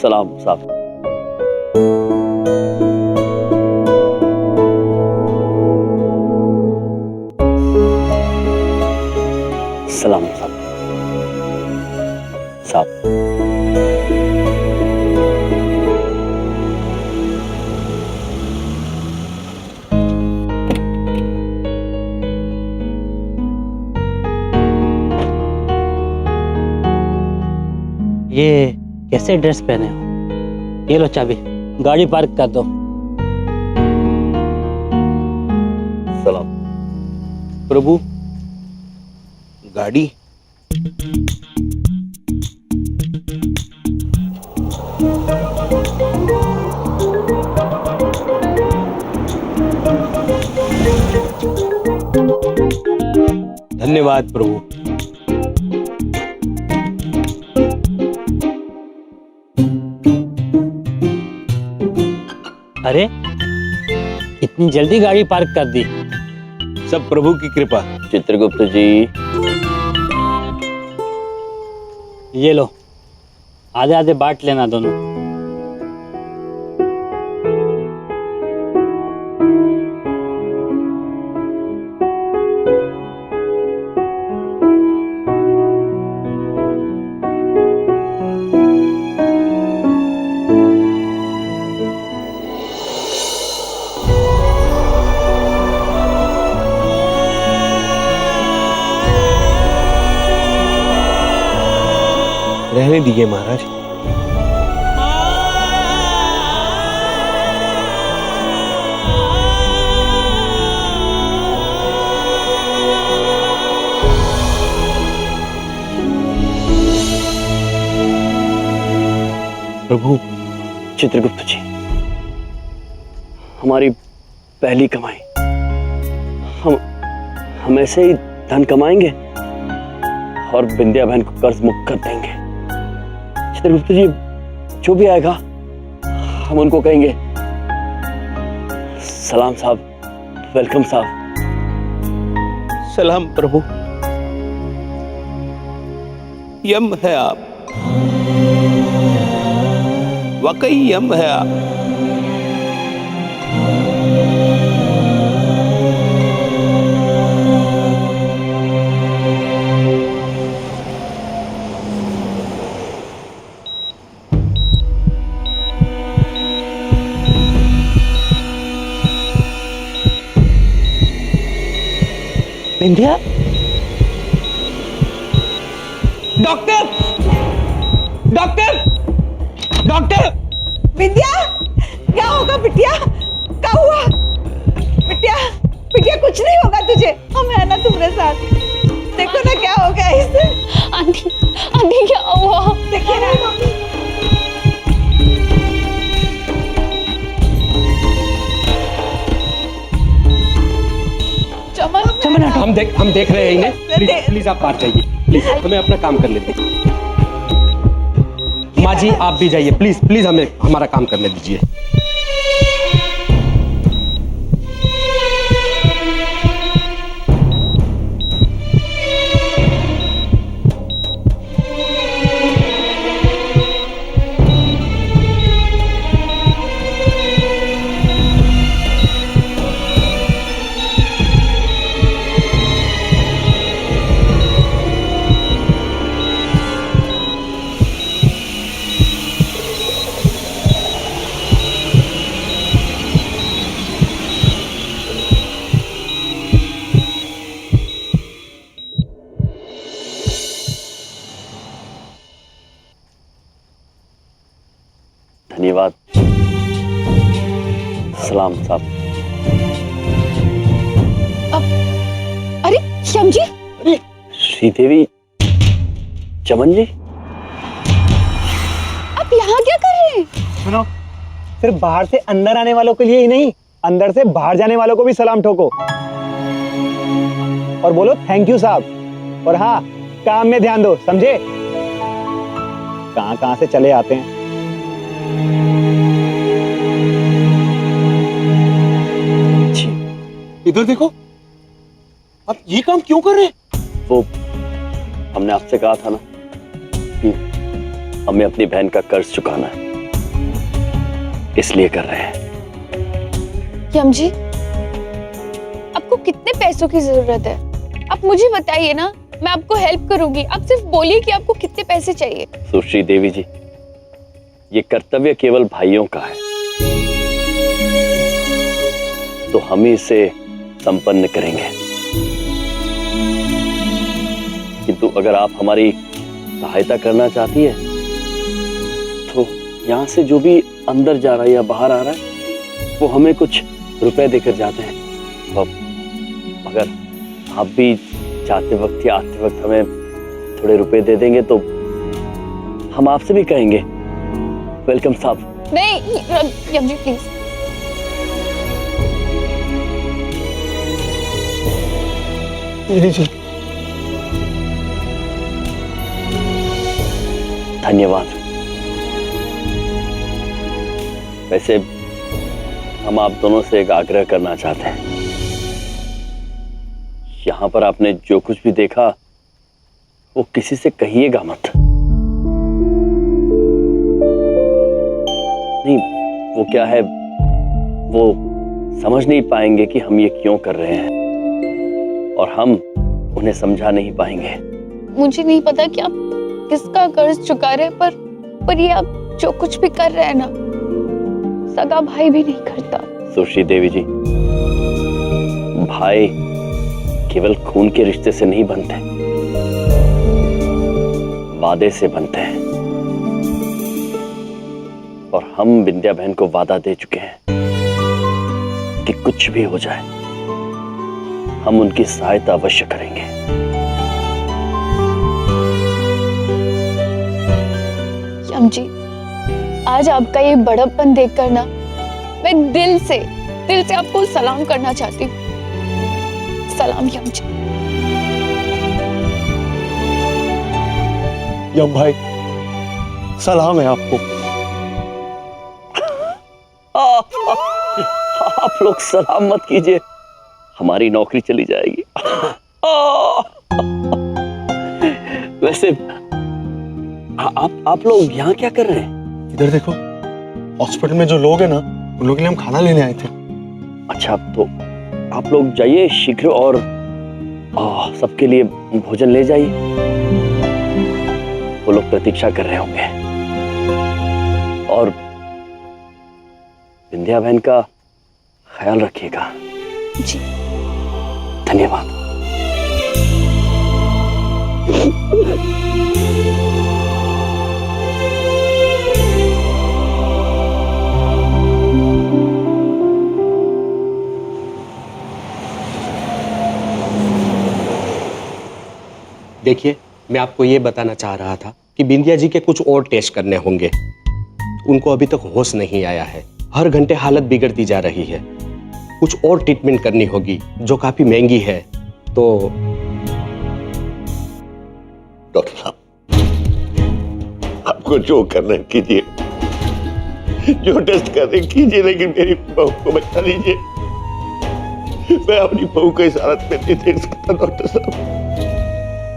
सलाम साहब। सलाम साहब। साहब ये कैसे ड्रेस पहने हो? ये लो चाबी, गाड़ी पार्क कर दो। सलाम। प्रभु, गाड़ी? धन्यवाद प्रभु। अरे इतनी जल्दी गाड़ी पार्क कर दी? सब प्रभु की कृपा। चित्रगुप्त जी, ये लो, आधे आधे बांट लेना दोनों। रहने दीजिए महाराज। प्रभु। चित्रगुप्त जी, हमारी पहली कमाई, हम ऐसे ही धन कमाएंगे और विंध्या बहन को कर्ज मुक्त कर देंगे। चित्रगुप्त जी, जो भी आएगा हम उनको कहेंगे सलाम साहब, वेलकम साहब। सलाम प्रभु। यम है आप, वाकई यम है आप। Vindhya, doctor, doctor, doctor! Vidya, क्या होगा बिटिया? क्या हुआ? बिटिया, बिटिया कुछ नहीं होगा तुझे, हम है ना तुम्हारे साथ। देखो ना क्या हो गया इसे। आंटी, आंटी क्या हुआ? देखिए ना। चमन, हम देख रहे हैं इन्हें। प्लीज आप बात जाइए, प्लीज हमें अपना काम कर लेते हैं। माँ जी आप भी जाइए, प्लीज हमें हमारा काम करने दीजिए। धन्यवाद। सलाम साहब। अरे श्याम जी, अरे श्रीदेवी, चमन जी, आप यहाँ क्या कर रहे हैं? सुनो, सिर्फ बाहर से अंदर आने वालों के लिए ही नहीं, अंदर से बाहर जाने वालों को भी सलाम ठोको और बोलो थैंक यू साहब। और हाँ, काम में ध्यान दो, समझे? कहां से चले आते हैं। इधर देखो, आप ये काम क्यों कर रहे हैं? वो हमने आपसे कहा था ना कि हमें अपनी बहन का कर्ज चुकाना है। इसलिए कर रहे हैं। यम जी, आपको कितने पैसों की जरूरत है? आप मुझे बताइए ना, मैं आपको हेल्प करूंगी। आप सिर्फ बोलिए कि आपको कितने पैसे चाहिए। सुश्री देवी जी, ये कर्तव्य केवल भाइयों का है, तो हम ही इसे संपन्न करेंगे। किंतु अगर आप हमारी सहायता करना चाहती है तो यहाँ से जो भी अंदर जा रहा है या बाहर आ रहा है वो हमें कुछ रुपए देकर जाते हैं। तो अगर आप भी जाते वक्त या आते वक्त हमें थोड़े रुपए दे देंगे तो हम आपसे भी कहेंगे वेलकम साहब। नहीं यम जी प्लीज। जी धन्यवाद। वैसे हम आप दोनों से एक आग्रह करना चाहते हैं। यहाँ पर आपने जो कुछ भी देखा वो किसी से कहिएगा मत। नहीं, वो क्या है, वो समझ नहीं पाएंगे कि हम ये क्यों कर रहे हैं और हम उन्हें समझा नहीं पाएंगे। मुझे नहीं पता कि आप किसका कर्ज चुका रहे हैं, पर ये आप जो कुछ भी कर रहे हैं ना, सगा भाई भी नहीं करता। सुश्री देवी जी, भाई केवल खून के रिश्ते से नहीं बनते, वादे से बनते हैं। और हम विंध्या बहन को वादा दे चुके हैं कि कुछ भी हो जाए हम उनकी सहायता अवश्य करेंगे। यम जी, आज आपका ये बड़प्पन देखकर ना मैं दिल से आपको सलाम करना चाहती हूँ। सलाम यम जी। यम भाई, सलाम है आपको। आप लोग सलाम मत कीजिए, हमारी नौकरी चली जाएगी। वैसे आप लोग यहाँ क्या कर रहे हैं? इधर देखो, हॉस्पिटल में जो लोग हैं ना, उन लोगों के लिए हम खाना लेने आए थे। अच्छा, तो आप लोग जाइए शीघ्र और सबके लिए भोजन ले जाइए। वो लोग प्रतीक्षा कर रहे होंगे। और विंध्या बहन का ख्याल रखिएगा। जी धन्यवाद। देखिए, मैं आपको ये बताना चाह रहा था कि बिंदिया जी के कुछ और टेस्ट करने होंगे। उनको अभी तक होश नहीं आया है, हर घंटे हालत बिगड़ती जा रही है। कुछ और ट्रीटमेंट करनी होगी जो काफी महंगी है। तो डॉक्टर साहब, आपको जो करना है कीजिए, जो टेस्ट करने कीजिए, लेकिन मेरी बहू को बचा लीजिए। मैं अपनी बहू को इस हालत में नहीं देख सकता डॉक्टर साहब,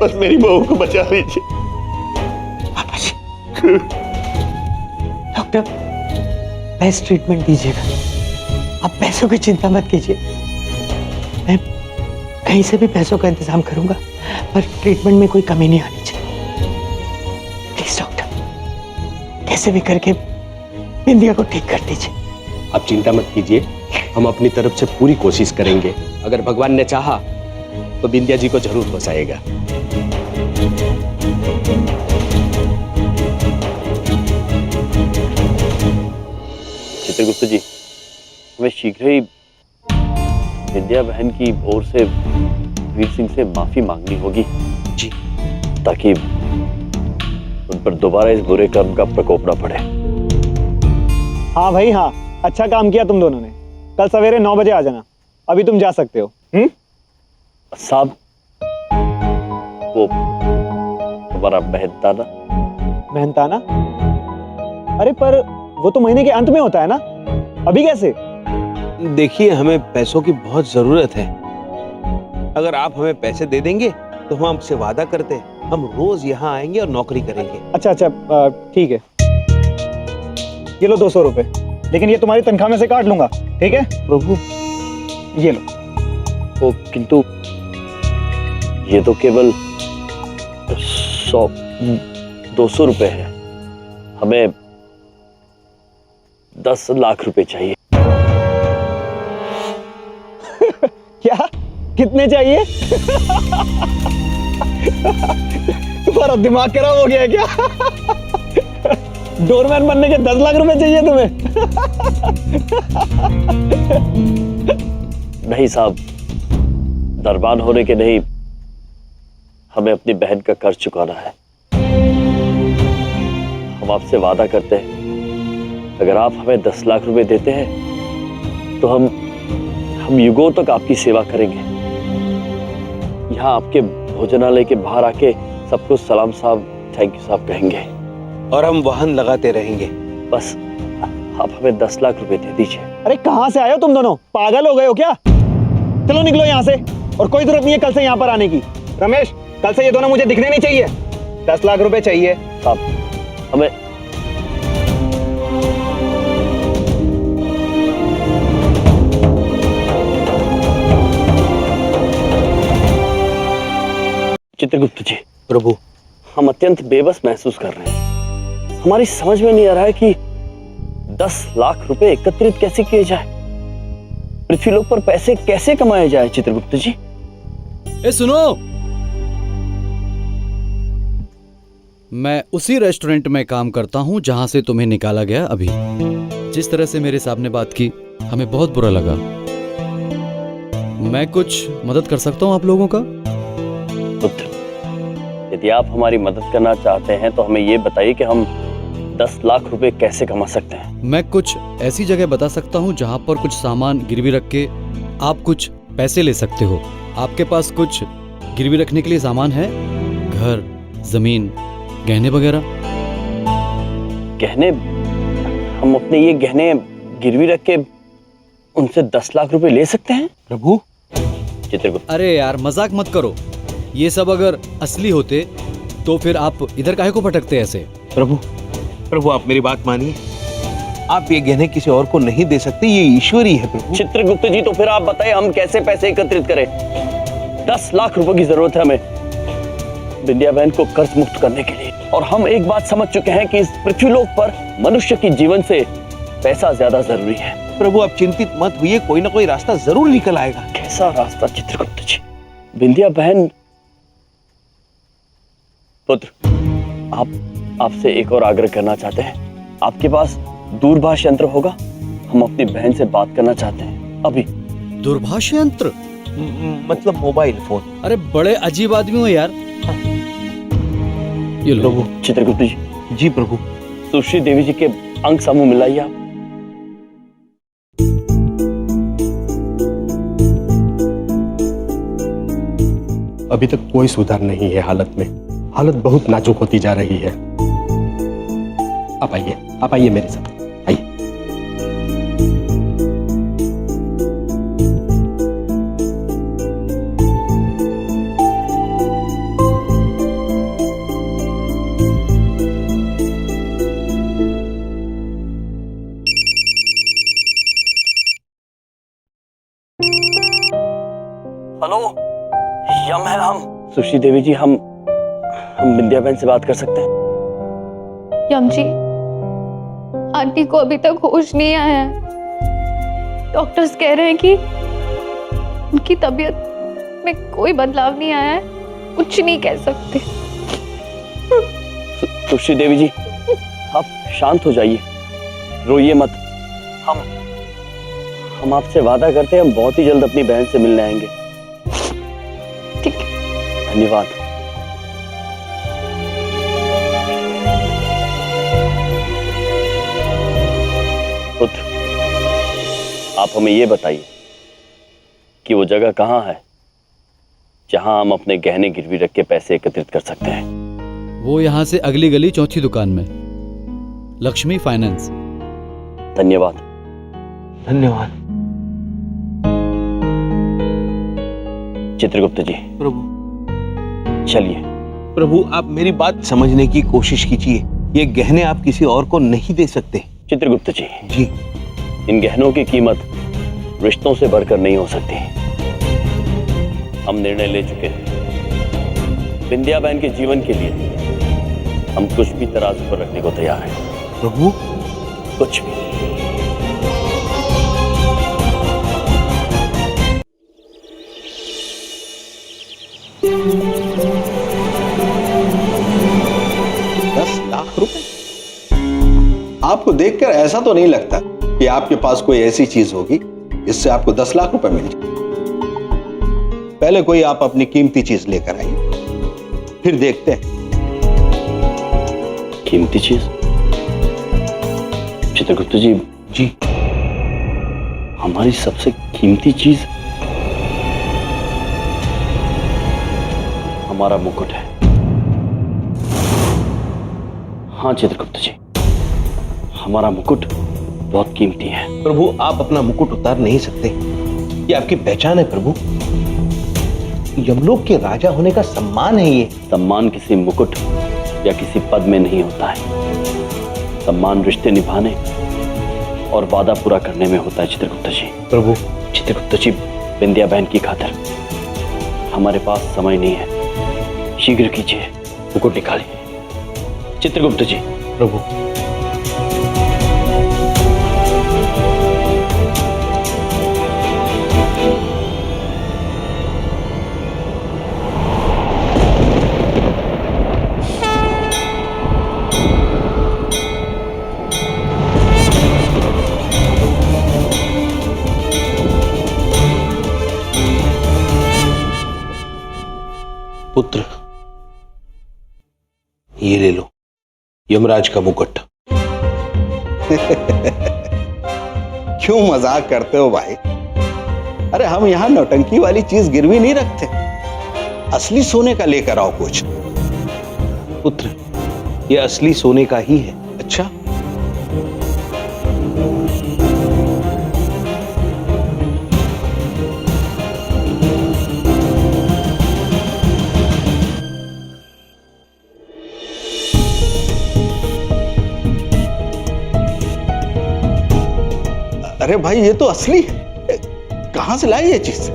बस मेरी बहू को बचा लीजिए। डॉक्टर, बेस्ट ट्रीटमेंट दीजिएगा। आप पैसों की चिंता मत कीजिए, मैं कहीं से भी पैसों का इंतजाम करूंगा, पर ट्रीटमेंट में कोई कमी नहीं आनी चाहिए। प्लीज डॉक्टर, कैसे भी करके बिंदिया को ठीक कर दीजिए। आप चिंता मत कीजिए, हम अपनी तरफ से पूरी कोशिश करेंगे। अगर भगवान ने चाहा तो बिंदिया जी को जरूर बचाएगा। चित्रगुप्त जी, हमें शीघ्र ही विंध्या बहन की ओर से वीर सिंह से माफी मांगनी होगी जी, ताकि उन पर दोबारा इस बुरे कर्म का प्रकोप न पड़े। हाँ भाई हाँ, अच्छा काम किया तुम दोनों ने। कल सवेरे 9 बजे आ जाना। अभी तुम जा सकते हो। साहब, वो तुम्हारा मेहनताना। मेहनताना? अरे पर वो तो महीने के अंत में होता है ना, अभी कैसे? देखिए, हमें पैसों की बहुत जरूरत है। अगर आप हमें पैसे दे देंगे तो हम आपसे वादा करते हैं, हम रोज यहाँ आएंगे और नौकरी करेंगे। अच्छा, ठीक है। ये लो 200 रुपए। लेकिन ये तुम्हारी तनख्वाह में से काट लूंगा, ठीक है? प्रभु ये लो। ओ, किंतु ये तो केवल 100-200 रुपए है। हमें 10 लाख रुपए चाहिए। क्या? कितने चाहिए? तुम्हारा दिमाग खराब हो गया है क्या? डोरमैन बनने के 10 लाख रुपए चाहिए तुम्हें? नहीं साहब, दरबान होने के नहीं, हमें अपनी बहन का कर्ज चुकाना है। हम आपसे वादा करते हैं, अगर आप हमें 10 लाख रुपए देते हैं तो हम युगों तक आपकी सेवा करेंगे। यहाँ आपके भोजनालय के बाहर आके सबको सलाम साहब, थैंक यू साहब कहेंगे। और हम वाहन लगाते रहेंगे। बस आप हमें 10 लाख रुपए दे दीजिए। अरे कहाँ से आए हो तुम दोनों? पागल हो गए हो क्या? चलो निकलो यहाँ से, और कोई जरूरत नहीं है कल से यहाँ पर आने की। रमेश, कल से ये दोनों मुझे दिखने नहीं चाहिए। 10 लाख रुपए चाहिए। साहब हमें चित्रगुप्त जी, प्रभु हम अत्यंत बेबस महसूस कर रहे हैं। हमारी समझ में नहीं आ रहा है कि 10 लाख रुपए एकत्रित कैसे किए जाए, पृथ्वीलोक पर पैसे कैसे कमाए जाए। चित्रगुप्त जी, ए सुनो, मैं उसी रेस्टोरेंट में काम करता हूं जहां से तुम्हें निकाला गया। अभी जिस तरह से मेरे साहब ने बात की, हमें बहुत बुरा लगा। मैं कुछ मदद कर सकता हूं आप लोगों का? पुत्र, यदि आप हमारी मदद करना चाहते हैं तो हमें ये बताइए कि हम 10 लाख रुपए कैसे कमा सकते हैं। मैं कुछ ऐसी जगह बता सकता हूं जहां पर कुछ सामान गिरवी रख के आप कुछ पैसे ले सकते हो। आपके पास कुछ गिरवी रखने के लिए सामान है? घर, जमीन, गहने वगैरह? गहने? हम अपने ये गहने गिरवी रख के उनसे 10 लाख रुपए ले सकते हैं? प्रभु चित्रगुप्त, अरे यार मजाक मत करो। ये सब अगर असली होते तो फिर आप इधर काहे को भटकते ऐसे? प्रभु प्रभु आप मेरी बात मानिए। आप ये गहने किसी और को नहीं दे सकते, ये ईश्वरी है प्रभु। चित्रगुप्त जी, तो फिर आप बताइए हम कैसे पैसे एकत्रित करें? 10 लाख रुपए की जरूरत है हमें विंध्या बहन को कर्ज मुक्त करने के लिए। और हम एक बात समझ चुके हैं कि इस पृथ्वीलोक पर मनुष्य की जीवन से पैसा ज्यादा जरूरी है। प्रभु आप चिंतित मत होइए, कोई ना कोई रास्ता जरूर निकल आएगा। कैसा रास्ता चित्रगुप्त जी? विंध्या बहन, पुत्र, आपसे एक और आग्रह करना चाहते हैं। आपके पास दूरभाष यंत्र होगा? हम अपनी बहन से बात करना चाहते हैं अभी। दूरभाष यंत्र? मतलब मोबाइल फोन। अरे बड़े अजीब आदमी हो यार। ये लो। प्रभु चित्रगुप्त जी। जी प्रभु। सुश्री देवी जी के अंग समूह मिलाइए आप। अभी तक कोई सुधार नहीं है हालत में। हालत बहुत नाजुक होती जा रही है। आप आइए मेरे साथ, आइए। हेलो, यम है हम। सुश्री देवी जी, हम विंध्या बहन से बात कर सकते हैं? यम जी, आंटी को अभी तक होश नहीं आया है। डॉक्टर्स कह रहे हैं कि उनकी तबीयत में कोई बदलाव नहीं आया है, कुछ नहीं कह सकते। सुश्री देवी जी, आप शांत हो जाइए, रोइए मत। हम आपसे वादा करते हैं, हम बहुत ही जल्द अपनी बहन से मिलने आएंगे। ठीक है। धन्यवाद। पुत्र, आप हमें ये बताइए कि वो जगह कहाँ है जहां हम अपने गहने गिरवी रख के पैसे एकत्रित कर सकते हैं? वो यहाँ से अगली गली चौथी दुकान में, लक्ष्मी फाइनेंस। धन्यवाद। धन्यवाद चित्रगुप्त जी। प्रभु। चलिए। प्रभु आप मेरी बात समझने की कोशिश कीजिए। ये गहने आप किसी और को नहीं दे सकते। चित्रगुप्त जी, जी इन गहनों की कीमत रिश्तों से बढ़कर नहीं हो सकती। हम निर्णय ले चुके हैं। बिंदिया बहन के जीवन के लिए हम कुछ भी तराजू पर रखने को तैयार हैं। प्रभु, कुछ भी। ₹10 लाख? आपको देखकर ऐसा तो नहीं लगता कि आपके पास कोई ऐसी चीज होगी जिससे आपको 10 लाख रुपए मिल जाए। पहले कोई आप अपनी कीमती चीज लेकर आइए, फिर देखते हैं। कीमती चीज? चित्रगुप्त जी। जी। हमारी सबसे कीमती चीज हमारा मुकुट है। हाँ चित्रगुप्त जी, हमारा मुकुट बहुत कीमती है। प्रभु, आप अपना मुकुट उतार नहीं सकते। ये आपकी पहचान है प्रभु। यमलोक के राजा होने का सम्मान है ये। सम्मान किसी मुकुट या किसी पद में नहीं होता है। सम्मान रिश्ते निभाने और वादा पूरा करने में होता है चित्रगुप्त जी। प्रभु। चित्रगुप्त जी, बिंदिया बहन की खातिर हमारे पास समय नहीं है। शीघ्र कीजिए, मुकुट निकालिए। चित्रगुप्त जी। प्रभु। पुत्र, ये ले लो, यमराज का मुकुट। क्यों मजाक करते हो भाई? अरे हम यहां नौटंकी वाली चीज गिरवी नहीं रखते। असली सोने का लेकर आओ कुछ। पुत्र, ये असली सोने का ही है। अच्छा, अरे भाई ये तो असली है। कहां से लाई ये चीज?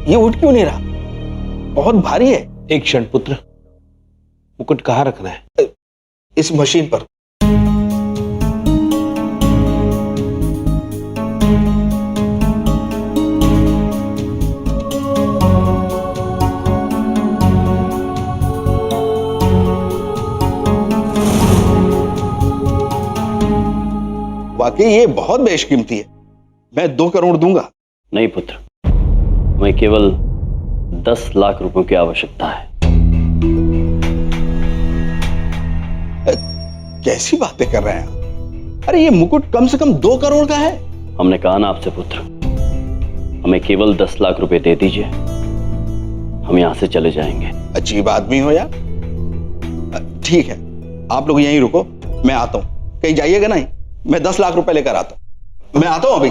ये उठ क्यों नहीं रहा? बहुत भारी है। एक क्षण पुत्र, मुकुट कहाँ रखना है? इस मशीन पर। वाकई ये बहुत बेशकीमती है। मैं 2 करोड़ दूंगा। नहीं पुत्र, हमें केवल 10 लाख रुपयों की आवश्यकता है। कैसी बातें कर रहे हैं? अरे ये मुकुट कम से कम 2 करोड़ का है। हमने कहा ना आपसे पुत्र, हमें केवल 10 लाख रुपए दे दीजिए, हम यहां से चले जाएंगे। अजीब आदमी हो यार। ठीक है, आप लोग यहीं रुको, मैं आता हूं। कहीं जाइएगा नहीं, मैं 10 लाख रुपए लेकर आता हूं। मैं आता हूं अभी।